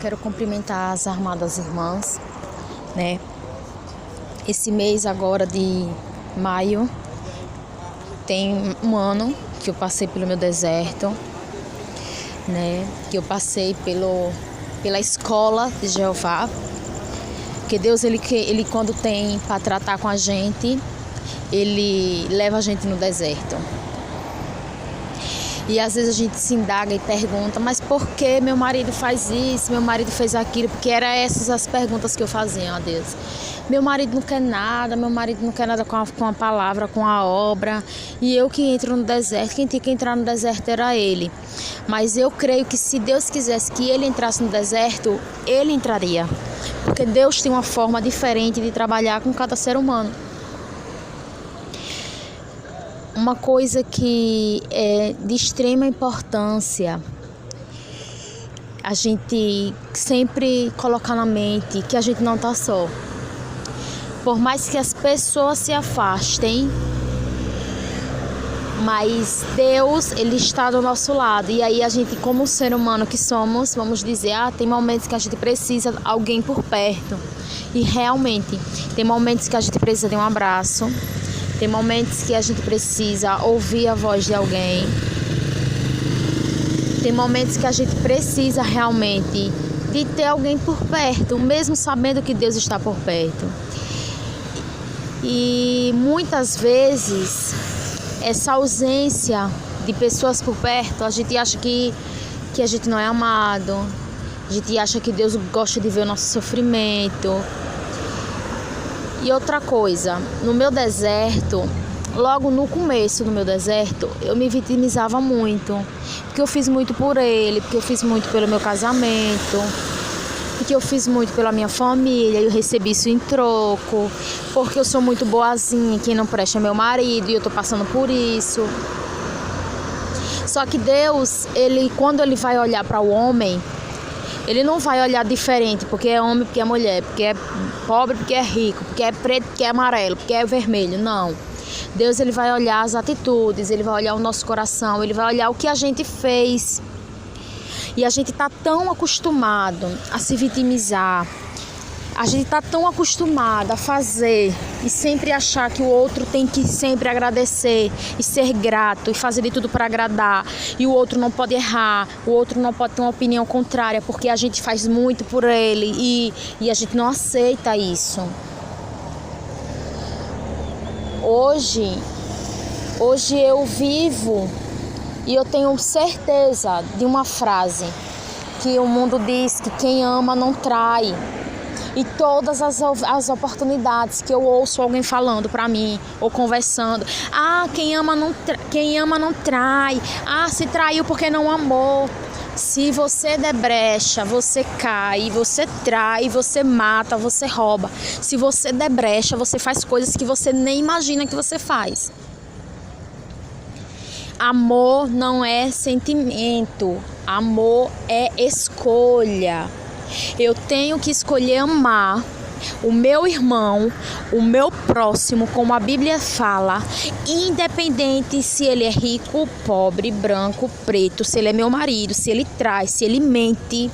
Quero cumprimentar as amadas irmãs, né? Esse mês agora de maio tem um ano que eu passei pelo meu deserto, né? Que eu passei pela escola de Jeová. Porque Deus, ele quando tem para tratar com a gente, ele leva a gente no deserto. E às vezes a gente se indaga e pergunta, mas por que meu marido faz isso, meu marido fez aquilo? Porque eram essas as perguntas que eu fazia a Deus. Meu marido não quer nada, meu marido não quer nada com a palavra, com a obra. E eu que entro no deserto, quem tinha que entrar no deserto era ele. Mas eu creio que se Deus quisesse que ele entrasse no deserto, ele entraria. Porque Deus tem uma forma diferente de trabalhar com cada ser humano. Uma coisa que é de extrema importância, a gente sempre colocar na mente que a gente não está só. Por mais que as pessoas se afastem, mas Deus, ele está do nosso lado. E aí a gente, como ser humano que somos, vamos dizer, tem momentos que a gente precisa de alguém por perto. E realmente, tem momentos que a gente precisa de um abraço. Tem momentos que a gente precisa ouvir a voz de alguém. Tem momentos que a gente precisa realmente de ter alguém por perto, mesmo sabendo que Deus está por perto. E muitas vezes, essa ausência de pessoas por perto, a gente acha que a gente não é amado. A gente acha que Deus gosta de ver o nosso sofrimento. E outra coisa, no meu deserto, logo no começo do meu deserto, eu me vitimizava muito. Porque eu fiz muito por ele, porque eu fiz muito pelo meu casamento, porque eu fiz muito pela minha família, eu recebi isso em troco, porque eu sou muito boazinha, quem não presta é meu marido e eu tô passando por isso. Só que Deus, quando ele vai olhar para o homem, ele não vai olhar diferente, porque é homem, porque é mulher, porque é pobre, porque é rico, porque é preto, porque é amarelo, porque é vermelho. Não. Deus, ele vai olhar as atitudes, ele vai olhar o nosso coração, ele vai olhar o que a gente fez. E a gente está tão acostumado a se vitimizar, a gente está tão acostumado a fazer e sempre achar que o outro tem que sempre agradecer e ser grato e fazer de tudo para agradar. E o outro não pode errar, o outro não pode ter uma opinião contrária, porque a gente faz muito por ele e a gente não aceita isso. Hoje eu vivo e eu tenho certeza de uma frase que o mundo diz que quem ama não trai. E todas as oportunidades que eu ouço alguém falando pra mim, ou conversando, quem ama não trai, se traiu porque não amou. Se você der brecha, você cai, você trai, você mata, você rouba. Se você der brecha, você faz coisas que você nem imagina que você faz. Amor não é sentimento, amor é escolha. Eu tenho que escolher amar o meu irmão, o meu próximo, como a Bíblia fala, independente se ele é rico, pobre, branco, preto, se ele é meu marido, se ele trai, se ele mente,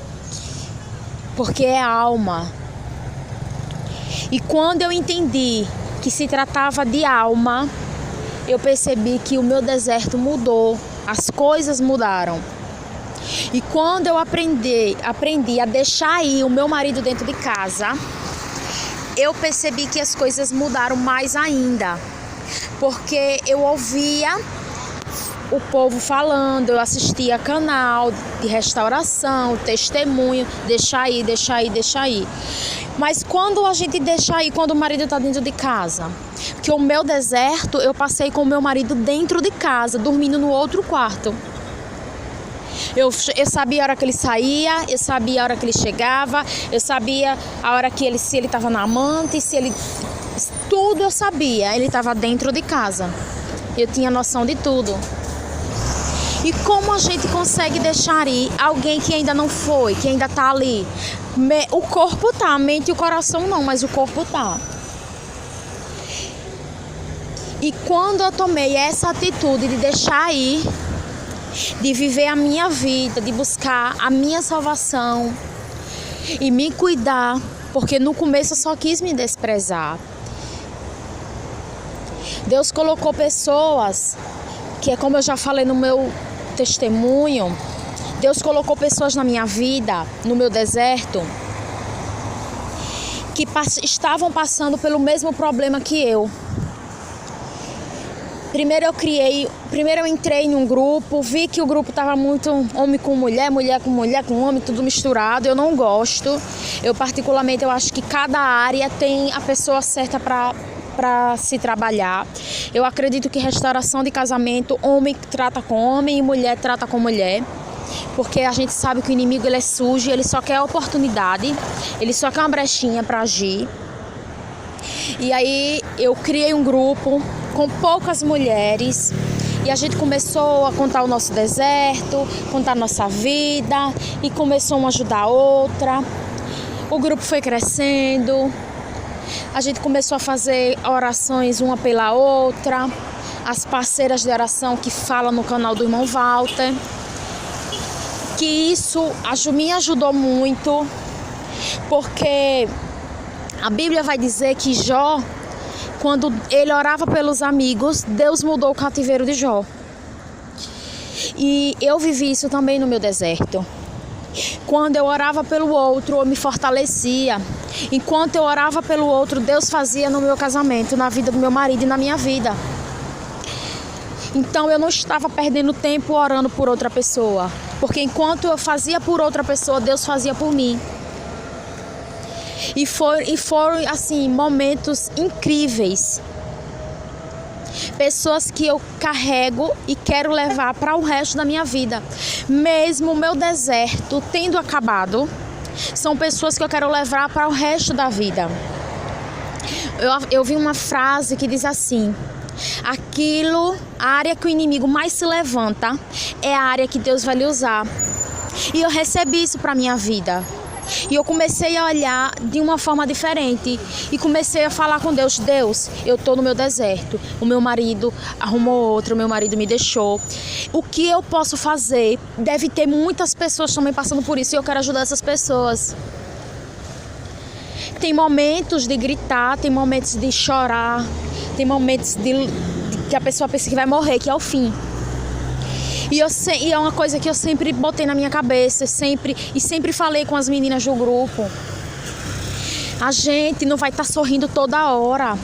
porque é alma. E quando eu entendi que se tratava de alma, eu percebi que o meu deserto mudou, as coisas mudaram. E quando eu aprendi a deixar ir o meu marido dentro de casa, eu percebi que as coisas mudaram mais ainda. Porque eu ouvia o povo falando, eu assistia canal de restauração, testemunho, deixa ir. Mas quando a gente deixa ir, quando o marido está dentro de casa, porque o meu deserto eu passei com o meu marido dentro de casa, dormindo no outro quarto. Eu sabia a hora que ele saía, eu sabia a hora que ele chegava, eu sabia a hora que se ele estava na amante, tudo eu sabia. Ele estava dentro de casa. Eu tinha noção de tudo. E como a gente consegue deixar ir alguém que ainda não foi, que ainda está ali? O corpo tá, a mente e o coração não, mas o corpo tá. E quando eu tomei essa atitude de deixar ir, de viver a minha vida, de buscar a minha salvação, e me cuidar, porque no começo eu só quis me desprezar. Deus colocou pessoas, que é como eu já falei no meu testemunho, Deus colocou pessoas na minha vida, no meu deserto, que estavam passando pelo mesmo problema que eu. Primeiro eu entrei em um grupo, vi que o grupo estava muito homem com mulher, mulher com mulher, com homem, tudo misturado. Eu não gosto. Eu particularmente, eu acho que cada área tem a pessoa certa para se trabalhar. Eu acredito que restauração de casamento, homem trata com homem e mulher trata com mulher. Porque a gente sabe que o inimigo ele é sujo, ele só quer oportunidade, ele só quer uma brechinha para agir. E aí eu criei um grupo com poucas mulheres e a gente começou a contar o nosso deserto, contar a nossa vida e começou uma a ajudar a outra. O grupo foi crescendo, a gente começou a fazer orações uma pela outra, as parceiras de oração que falam no canal do irmão Walter, que isso me ajudou muito, porque a Bíblia vai dizer que Jó, quando ele orava pelos amigos, Deus mudou o cativeiro de Jó. E eu vivi isso também no meu deserto. Quando eu orava pelo outro, eu me fortalecia. Enquanto eu orava pelo outro, Deus fazia no meu casamento, na vida do meu marido e na minha vida. Então eu não estava perdendo tempo orando por outra pessoa, porque enquanto eu fazia por outra pessoa, Deus fazia por mim. E foram assim, momentos incríveis. Pessoas que eu carrego e quero levar para o resto da minha vida. Mesmo o meu deserto tendo acabado, são pessoas que eu quero levar para o resto da vida. Eu vi uma frase que diz assim: a área que o inimigo mais se levanta é a área que Deus vai lhe usar. E eu recebi isso para minha vida. E eu comecei a olhar de uma forma diferente. E comecei a falar com Deus: Deus, eu estou no meu deserto. O meu marido arrumou outro, o meu marido me deixou. O que eu posso fazer? Deve ter muitas pessoas também passando por isso e eu quero ajudar essas pessoas. Tem momentos de gritar, tem momentos de chorar, tem momentos de que a pessoa pensa que vai morrer, que é o fim. E é uma coisa que eu sempre botei na minha cabeça, sempre falei com as meninas do grupo. A gente não vai estar sorrindo toda hora.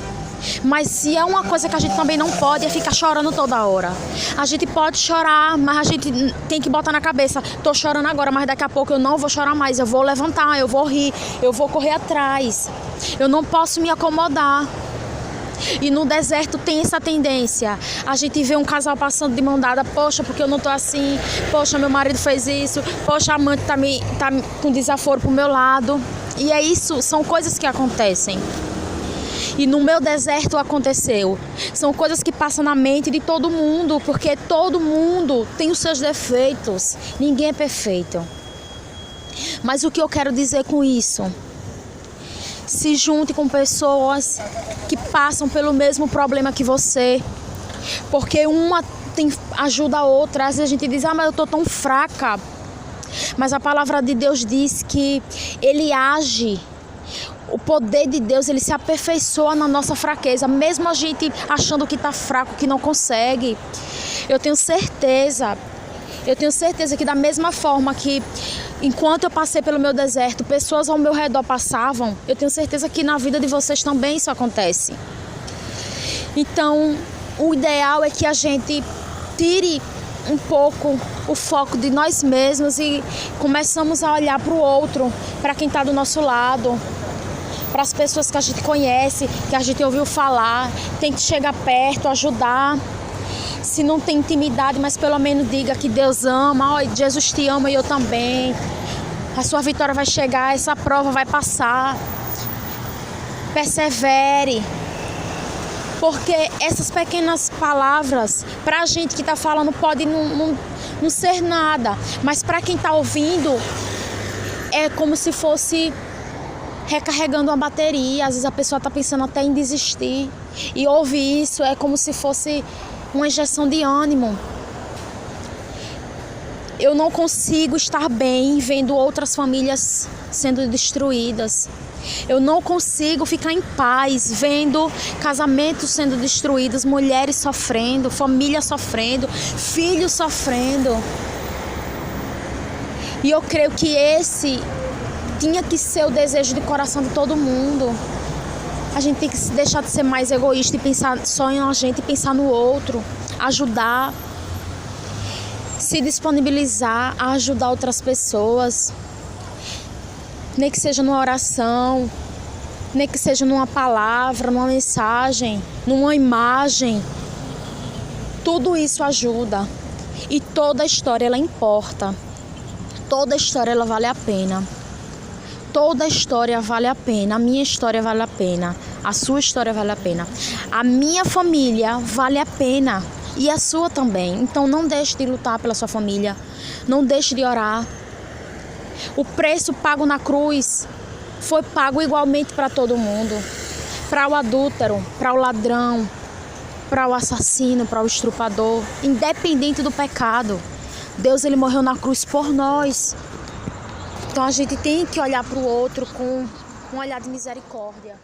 Mas se é uma coisa que a gente também não pode, é ficar chorando toda hora. A gente pode chorar, mas a gente tem que botar na cabeça: tô chorando agora, mas daqui a pouco eu não vou chorar mais. Eu vou levantar, eu vou rir, eu vou correr atrás. Eu não posso me acomodar. E no deserto tem essa tendência. A gente vê um casal passando de mão dada: poxa, porque eu não tô assim? Poxa, meu marido fez isso. Poxa, a amante tá com desaforo pro meu lado. E é isso, são coisas que acontecem. E no meu deserto aconteceu. São coisas que passam na mente de todo mundo, porque todo mundo tem os seus defeitos. Ninguém é perfeito. Mas o que eu quero dizer com isso? Se junte com pessoas que passam pelo mesmo problema que você, porque uma ajuda a outra. Às vezes a gente diz: mas eu tô tão fraca. Mas a palavra de Deus diz que Ele age. O poder de Deus, Ele se aperfeiçoa na nossa fraqueza, mesmo a gente achando que tá fraco, que não consegue. Eu tenho certeza que da mesma forma que enquanto eu passei pelo meu deserto, pessoas ao meu redor passavam, eu tenho certeza que na vida de vocês também isso acontece. Então, o ideal é que a gente tire um pouco o foco de nós mesmos e começamos a olhar para o outro, para quem está do nosso lado, para as pessoas que a gente conhece, que a gente ouviu falar. Tem que chegar perto, ajudar. Se não tem intimidade, mas pelo menos diga que Deus ama: oh, Jesus te ama e eu também. A sua vitória vai chegar, essa prova vai passar. Persevere. Porque essas pequenas palavras, para a gente que está falando, pode não ser nada. Mas para quem está ouvindo, é como se fosse recarregando uma bateria. Às vezes a pessoa está pensando até em desistir. E ouvir isso é como se fosse uma injeção de ânimo. Eu não consigo estar bem vendo outras famílias sendo destruídas. Eu não consigo ficar em paz vendo casamentos sendo destruídos, mulheres sofrendo, família sofrendo, filhos sofrendo. E eu creio que esse tinha que ser o desejo de coração de todo mundo. A gente tem que deixar de ser mais egoísta e pensar só em a gente e pensar no outro, ajudar, se disponibilizar a ajudar outras pessoas. Nem que seja numa oração, nem que seja numa palavra, numa mensagem, numa imagem. Tudo isso ajuda. E toda a história, ela importa. Toda a história, ela vale a pena. Toda a história vale a pena. A minha história vale a pena. A sua história vale a pena. A minha família vale a pena. E a sua também. Então não deixe de lutar pela sua família. Não deixe de orar. O preço pago na cruz foi pago igualmente para todo mundo. Para o adúltero, para o ladrão, para o assassino, para o estuprador. Independente do pecado. Deus, ele morreu na cruz por nós. Então a gente tem que olhar para o outro com um olhar de misericórdia.